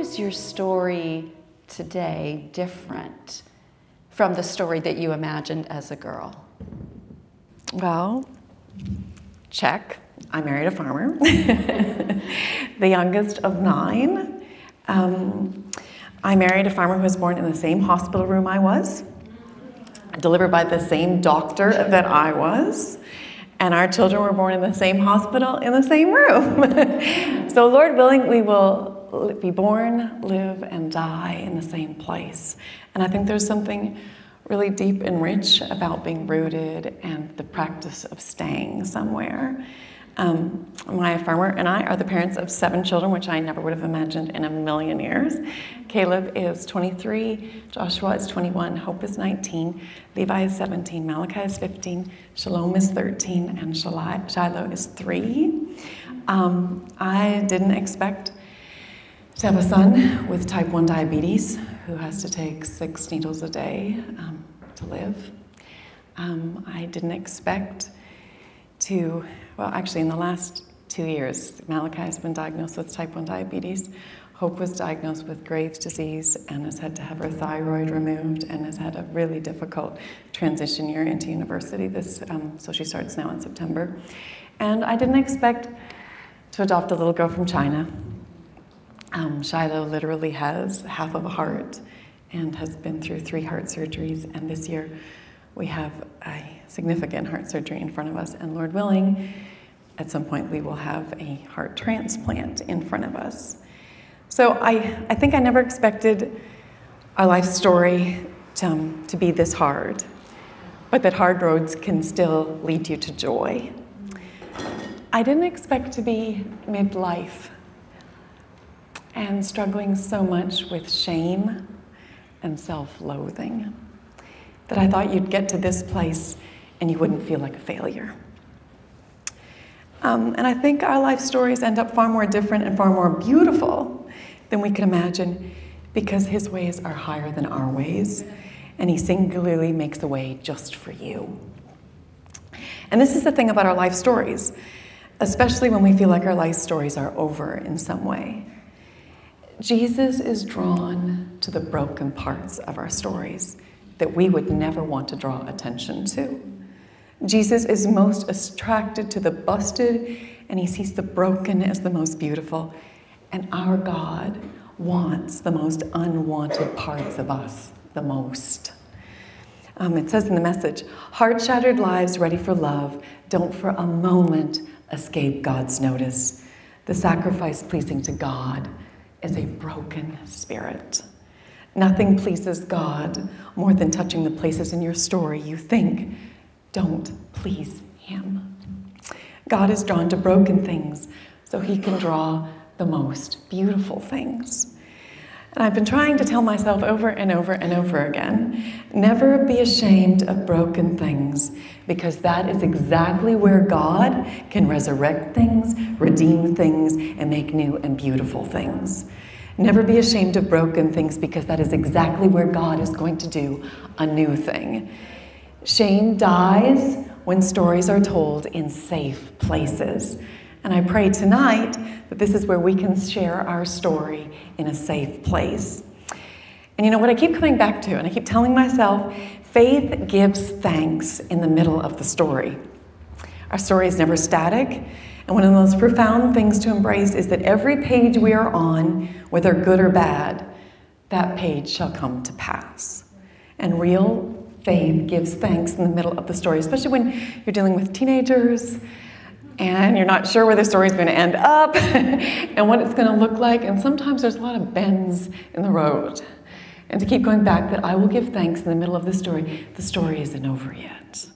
is your story today different from the story that you imagined as a girl? Well, check. I married a farmer, the youngest of 9. I married a farmer who was born in the same hospital room I was, delivered by the same doctor that I was, and our children were born in the same hospital in the same room. So Lord willing, we will be born, live, and die in the same place. And I think there's something really deep and rich about being rooted and the practice of staying somewhere. My farmer and I are the parents of 7 children, which I never would have imagined in a million years. Caleb is 23, Joshua is 21, Hope is 19, Levi is 17, Malachi is 15, Shalom is 13, and Shiloh is 3. I didn't expect to have a son with type 1 diabetes who has to take 6 needles a day to live. I didn't expect to, well, actually in the last 2 years, Malachi has been diagnosed with type 1 diabetes. Hope was diagnosed with Graves' disease and has had to have her thyroid removed and has had a really difficult transition year into university. So she starts now in September. And I didn't expect to adopt a little girl from China. Shiloh literally has half of a heart and has been through 3 heart surgeries, and this year we have a significant heart surgery in front of us, and Lord willing, at some point we will have a heart transplant in front of us. So I think I never expected our life story to be this hard, but that hard roads can still lead you to joy. I didn't expect to be midlife and struggling so much with shame and self-loathing that I thought you'd get to this place and you wouldn't feel like a failure. And I think our life stories end up far more different and far more beautiful than we can imagine because His ways are higher than our ways, and He singularly makes a way just for you. And this is the thing about our life stories, especially when we feel like our life stories are over in some way. Jesus is drawn to the broken parts of our stories that we would never want to draw attention to. Jesus is most attracted to the busted, and He sees the broken as the most beautiful. And our God wants the most unwanted parts of us the most. It says in the Message, heart-shattered lives ready for love don't for a moment escape God's notice. The sacrifice pleasing to God is a broken spirit. Nothing pleases God more than touching the places in your story you think don't please Him. God is drawn to broken things so He can draw the most beautiful things. And I've been trying to tell myself over and over and over again, never be ashamed of broken things, because that is exactly where God can resurrect things, redeem things, and make new and beautiful things. Never be ashamed of broken things, because that is exactly where God is going to do a new thing. Shame dies when stories are told in safe places. And I pray tonight that this is where we can share our story in a safe place. And you know what I keep coming back to, and I keep telling myself, faith gives thanks in the middle of the story. Our story is never static, and one of the most profound things to embrace is that every page we are on, whether good or bad, that page shall come to pass. And real faith gives thanks in the middle of the story, especially when you're dealing with teenagers, and you're not sure where the story's going to end up and what it's going to look like. And sometimes there's a lot of bends in the road. And to keep going back, that I will give thanks in the middle of the story isn't over yet.